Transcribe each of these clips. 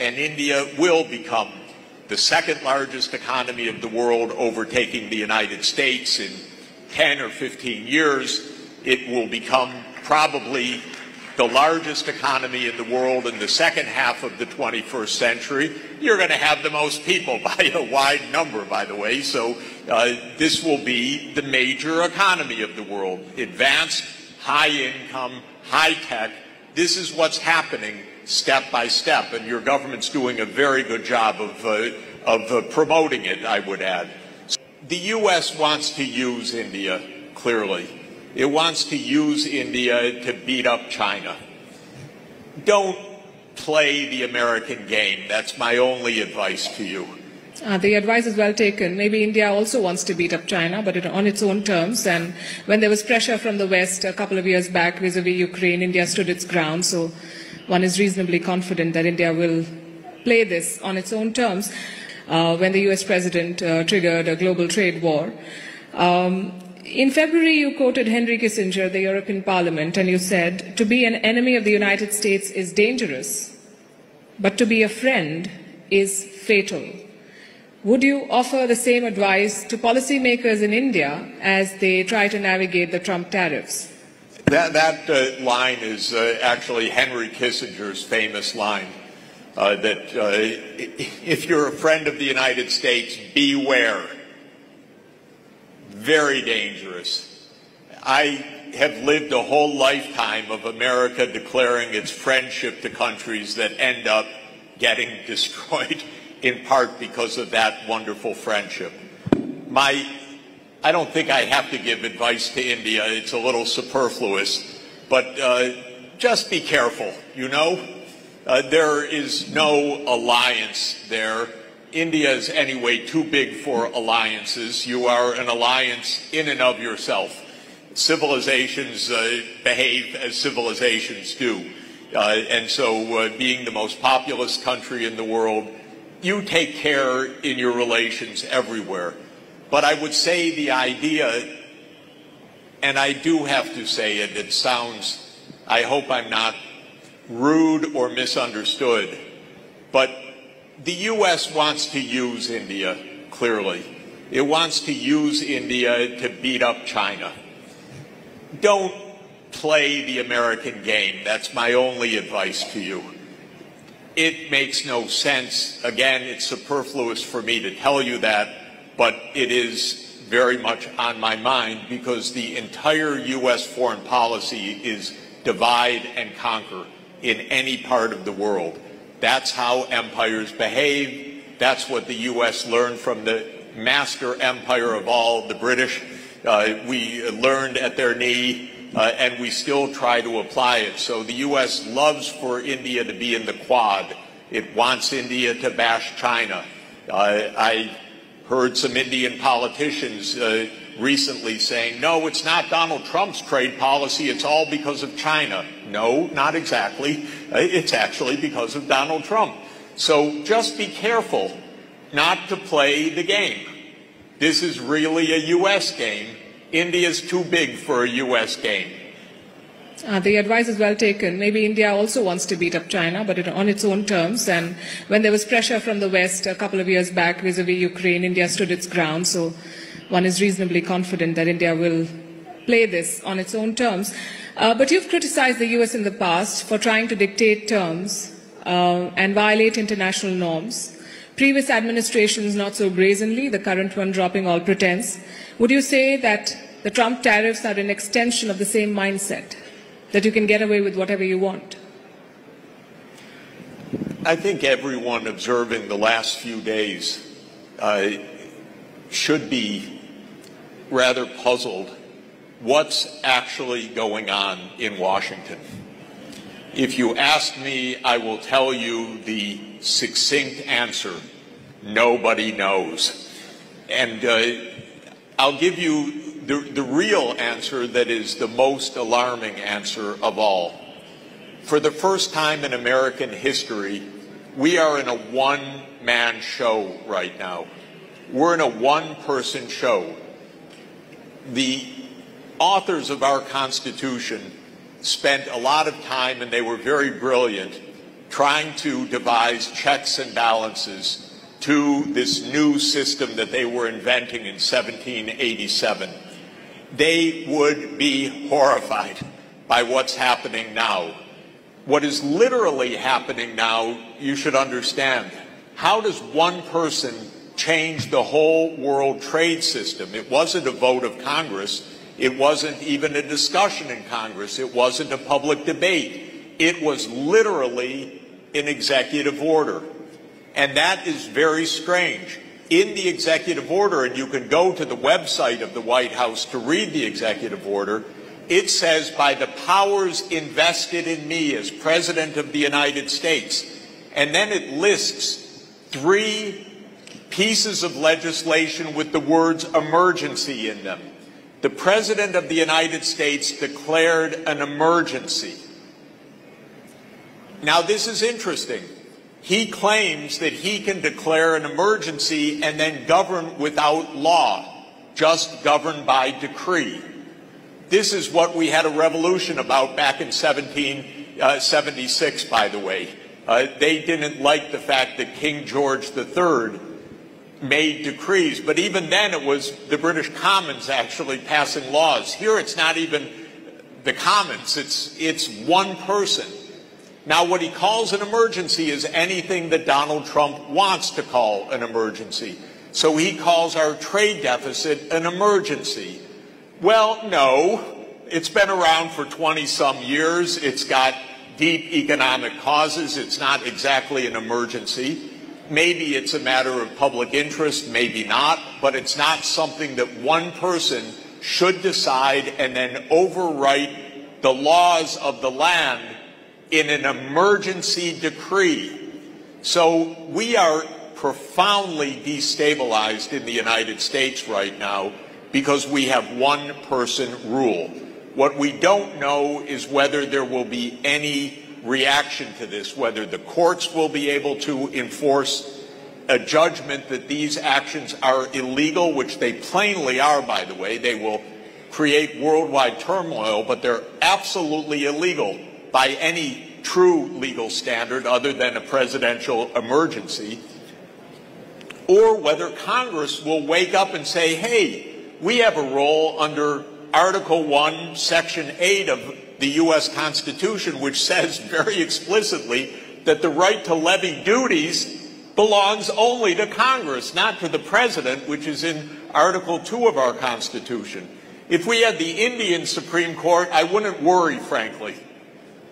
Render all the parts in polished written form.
and India will become the second largest economy of the world, overtaking the United States in 10 or 15 years. It will become probably the largest economy in the world in the second half of the 21st century. You're going to have the most people by a wide number, by the way, so this will be the major economy of the world. Advanced, high income, high tech. This is what's happening step by step, and your government's doing a very good job of promoting it, I would add. The U.S. wants to use India, clearly. It wants to use India to beat up China. Don't play the American game. That's my only advice to you. The advice is well taken. Maybe India also wants to beat up China, but on its own terms. And when there was pressure from the West a couple of years back vis-a-vis Ukraine, India stood its ground. So one is reasonably confident that India will play this on its own terms. When the US president triggered a global trade war. In February, you quoted Henry Kissinger, the European Parliament, and you said, "To be an enemy of the United States is dangerous, but to be a friend is fatal." Would you offer the same advice to policymakers in India as they try to navigate the Trump tariffs? That line is actually Henry Kissinger's famous line, that if you're a friend of the United States, beware. Very dangerous. I have lived a whole lifetime of America declaring its friendship to countries that end up getting destroyed in part because of that wonderful friendship. I don't think I have to give advice to India. It's a little superfluous, but just be careful, you know? There is no alliance there. India is anyway too big for alliances. You are an alliance in and of yourself. Civilizations behave as civilizations do. And so being the most populous country in the world, you take care in your relations everywhere. But I would say the idea, and I do have to say it, it sounds, I hope I'm not rude or misunderstood, but the U.S. wants to use India, clearly. It wants to use India to beat up China. Don't play the American game. That's my only advice to you. It makes no sense. Again, it's superfluous for me to tell you that, but it is very much on my mind because the entire U.S. foreign policy is divide and conquer in any part of the world. That's how empires behave. That's what the U.S. learned from the master empire of all, the British. We learned at their knee, and we still try to apply it. So the U.S. loves for India to be in the Quad. It wants India to bash China. I heard some Indian politicians recently saying, no, it's not Donald Trump's trade policy, it's all because of China. No, not exactly. It's actually because of Donald Trump. So just be careful not to play the game. This is really a U.S. game. India's too big for a U.S. game. The advice is well taken. Maybe India also wants to beat up China, but on its own terms. And when there was pressure from the West a couple of years back vis-a-vis Ukraine, India stood its ground. So one is reasonably confident that India will play this on its own terms. But you've criticized the U.S. in the past for trying to dictate terms and violate international norms. Previous administrations not so brazenly, the current one dropping all pretense. Would you say that the Trump tariffs are an extension of the same mindset, that you can get away with whatever you want? I think everyone observing the last few days should be rather puzzled what's actually going on in Washington. If you ask me, I will tell you the succinct answer: nobody knows. And I'll give you the real answer that is the most alarming answer of all. For the first time in American history, we are in a one-man show right now. We're in a one-person show. The authors of our Constitution spent a lot of time, and they were very brilliant, trying to devise checks and balances to this new system that they were inventing in 1787, they would be horrified by what's happening now. What is literally happening now, you should understand. How does one person change the whole world trade system? It wasn't a vote of Congress. It wasn't even a discussion in Congress. It wasn't a public debate. It was literally an executive order. And that is very strange. In the executive order, and you can go to the website of the White House to read the executive order, it says, by the powers invested in me as President of the United States. And then it lists 3 pieces of legislation with the words emergency in them. The President of the United States declared an emergency. Now, this is interesting. He claims that he can declare an emergency and then govern without law, just govern by decree. This is what we had a revolution about back in 1776, by the way. They didn't like the fact that King George III made decrees, but even then it was the British Commons actually passing laws. Here it's not even the Commons, it's one person. Now, what he calls an emergency is anything that Donald Trump wants to call an emergency. So he calls our trade deficit an emergency. Well, no, it's been around for 20-some years. It's got deep economic causes. It's not exactly an emergency. Maybe it's a matter of public interest, maybe not, but it's not something that one person should decide and then overwrite the laws of the land in an emergency decree. So we are profoundly destabilized in the United States right now because we have one person rule. What we don't know is whether there will be any reaction to this, whether the courts will be able to enforce a judgment that these actions are illegal, which they plainly are, by the way. They will create worldwide turmoil, but they're absolutely illegal by any true legal standard other than a presidential emergency, or whether Congress will wake up and say, hey, we have a role under Article 1, Section 8 of the U.S. Constitution, which says very explicitly that the right to levy duties belongs only to Congress, not to the President, which is in Article 2 of our Constitution. If we had the Indian Supreme Court, I wouldn't worry, frankly.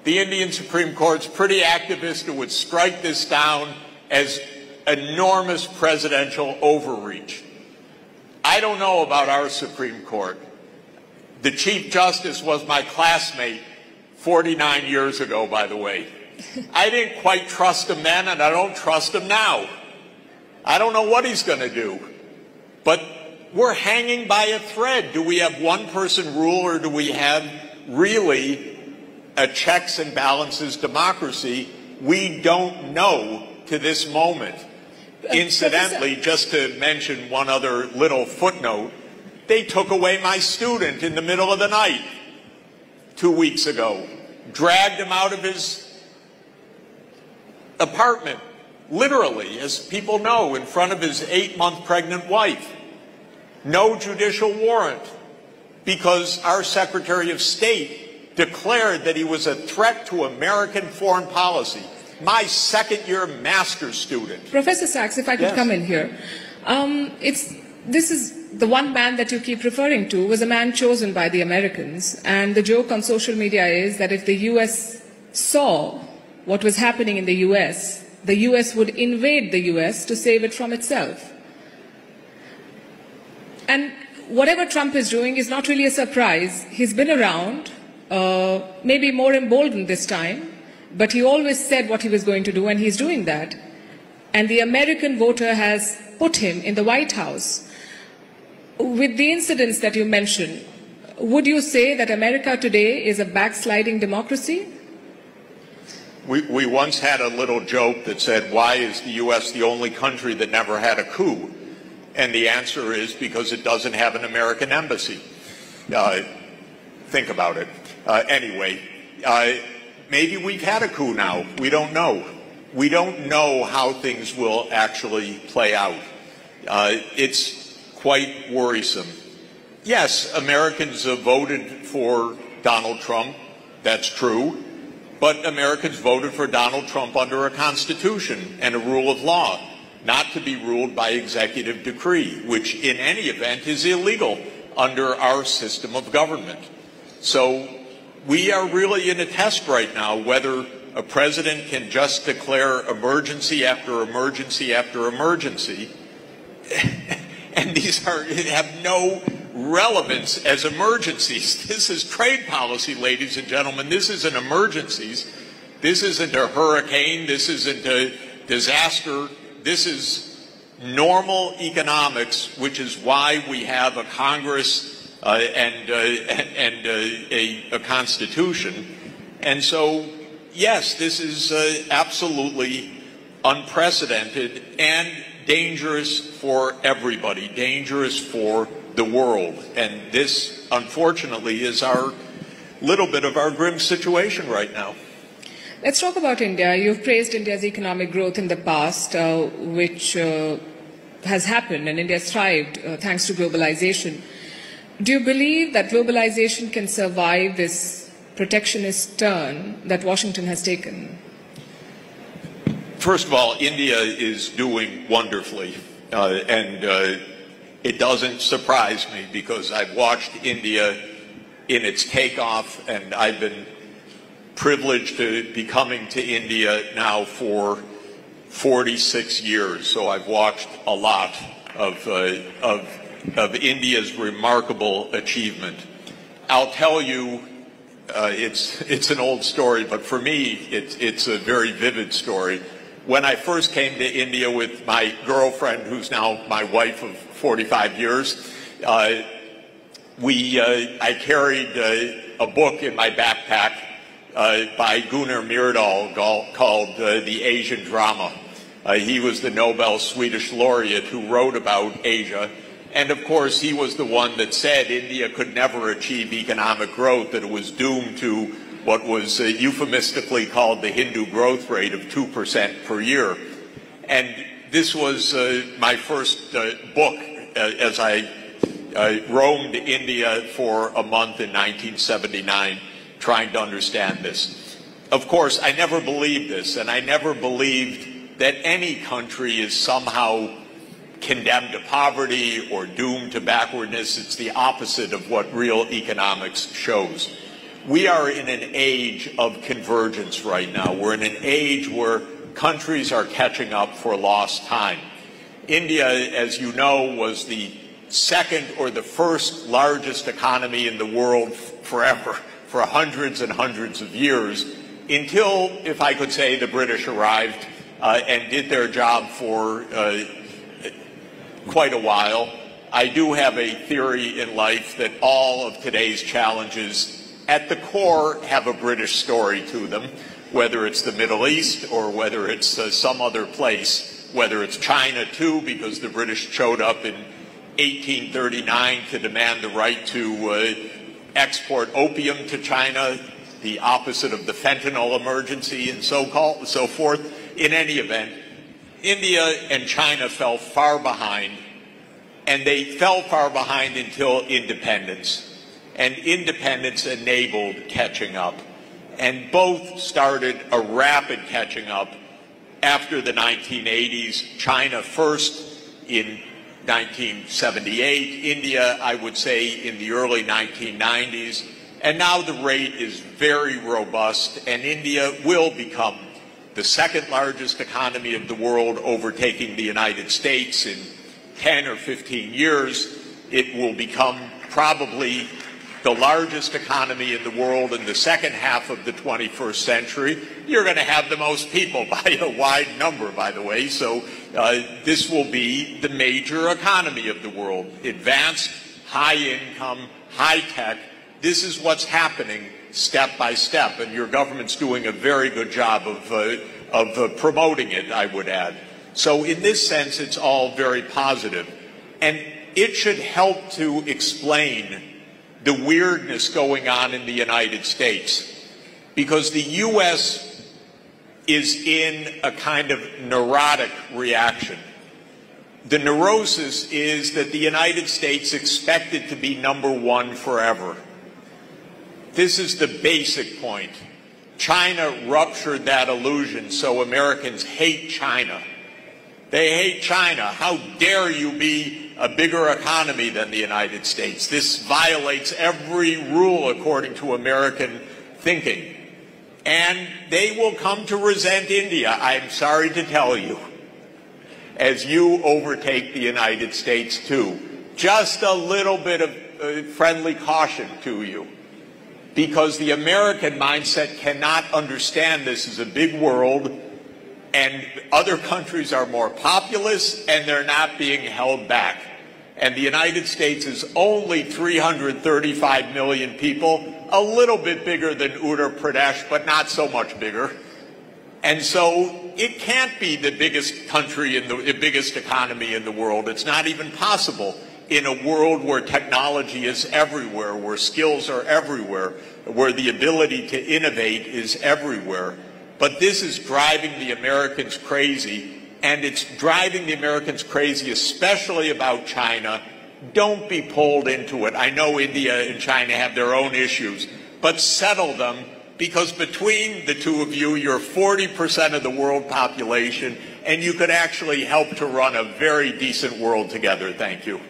The Indian Supreme Court's pretty activist who would strike this down as enormous presidential overreach. I don't know about our Supreme Court. The Chief Justice was my classmate 49 years ago, by the way. I didn't quite trust him then, and I don't trust him now. I don't know what he's going to do. But we're hanging by a thread. Do we have one-person rule, or do we have really a checks and balances democracy? We don't know to this moment. Incidentally, just to mention one other little footnote, they took away my student in the middle of the night 2 weeks ago, dragged him out of his apartment, literally, as people know, in front of his 8-month pregnant wife. No judicial warrant, because our Secretary of State declared that he was a threat to American foreign policy. My second-year master's student. Professor Sachs, if I could come in here. This is the one man that you keep referring to was a man chosen by the Americans. And the joke on social media is that if the U.S. saw what was happening in the U.S. would invade the U.S. to save it from itself. And whatever Trump is doing is not really a surprise. He's been around, maybe more emboldened this time, but he always said what he was going to do, and he's doing that. And the American voter has put him in the White House. With the incidents that you mentioned, would you say that America today is a backsliding democracy? We once had a little joke that said, why is the U.S. the only country that never had a coup? And the answer is because it doesn't have an American embassy. Think about it. Anyway, maybe we've had a coup now. We don't know. We don't know how things will actually play out. It's quite worrisome. Yes, Americans voted for Donald Trump. That's true. But Americans voted for Donald Trump under a constitution and a rule of law, not to be ruled by executive decree, which in any event is illegal under our system of government. So we are really in a test right now whether a president can just declare emergency after emergency after emergency, and these have no relevance as emergencies. This is trade policy, ladies and gentlemen. This isn't emergencies. This isn't a hurricane. This isn't a disaster. This is normal economics, which is why we have a Congress and a Constitution. And so, yes, this is absolutely unprecedented and dangerous for everybody, dangerous for the world. And this, unfortunately, is our little bit of our grim situation right now. Let's talk about India. You've praised India's economic growth in the past, which has happened, and India has thrived thanks to globalization. Do you believe that globalization can survive this protectionist turn that Washington has taken? First of all, India is doing wonderfully, and it doesn't surprise me because I've watched India in its takeoff, and I've been privileged to be coming to India now for 46 years. So I've watched a lot of India's remarkable achievement. I'll tell you, it's an old story, but for me, it's a very vivid story. When I first came to India with my girlfriend, who's now my wife of 45 years, I carried a book in my backpack by Gunnar Myrdal called The Asian Drama. He was the Nobel Swedish laureate who wrote about Asia. And of course, he was the one that said India could never achieve economic growth, that it was doomed to what was euphemistically called the Hindu growth rate of 2% per year. And this was my first book as I roamed India for a month in 1979, trying to understand this. Of course, I never believed this, and I never believed that any country is somehow condemned to poverty or doomed to backwardness. It's the opposite of what real economics shows. We are in an age of convergence right now. We're in an age where countries are catching up for lost time. India, as you know, was the second or the first largest economy in the world forever, for hundreds and hundreds of years, until, if I could say, the British arrived and did their job for quite a while. I do have a theory in life that all of today's challenges at the core have a British story to them, whether it's the Middle East or whether it's some other place, whether it's China too, because the British showed up in 1839 to demand the right to export opium to China, the opposite of the fentanyl emergency and so forth. In any event, India and China fell far behind, and they fell far behind until independence. And independence enabled catching up. And both started a rapid catching up after the 1980s. China first in 1978, India, I would say, in the early 1990s. And now the rate is very robust, and India will become the second largest economy of the world, overtaking the United States in 10 or 15 years. It will become probably the largest economy in the world in the second half of the 21st century. You're going to have the most people by a wide number, by the way. So this will be the major economy of the world. Advanced, high income, high tech. This is what's happening step by step. And your government's doing a very good job of promoting it, I would add. So in this sense, it's all very positive. And it should help to explain the weirdness going on in the United States. because the U.S. is in a kind of neurotic reaction. The neurosis is that the United States expected to be number one forever. This is the basic point. China ruptured that illusion, so Americans hate China. They hate China. How dare you be a bigger economy than the United States? This violates every rule according to American thinking. And they will come to resent India, I'm sorry to tell you, as you overtake the United States too. Just a little bit of friendly caution to you, because the American mindset cannot understand this is a big world, and other countries are more populous, and they're not being held back. And the United States is only 335 million people, a little bit bigger than Uttar Pradesh, but not so much bigger. And so it can't be the biggest country in the biggest economy in the world. It's not even possible in a world where technology is everywhere, where skills are everywhere, where the ability to innovate is everywhere. But this is driving the Americans crazy, and it's driving the Americans crazy, especially about China. Don't be pulled into it. I know India and China have their own issues, but settle them, because between the two of you, you're 40% of the world population, and you could actually help to run a very decent world together. Thank you.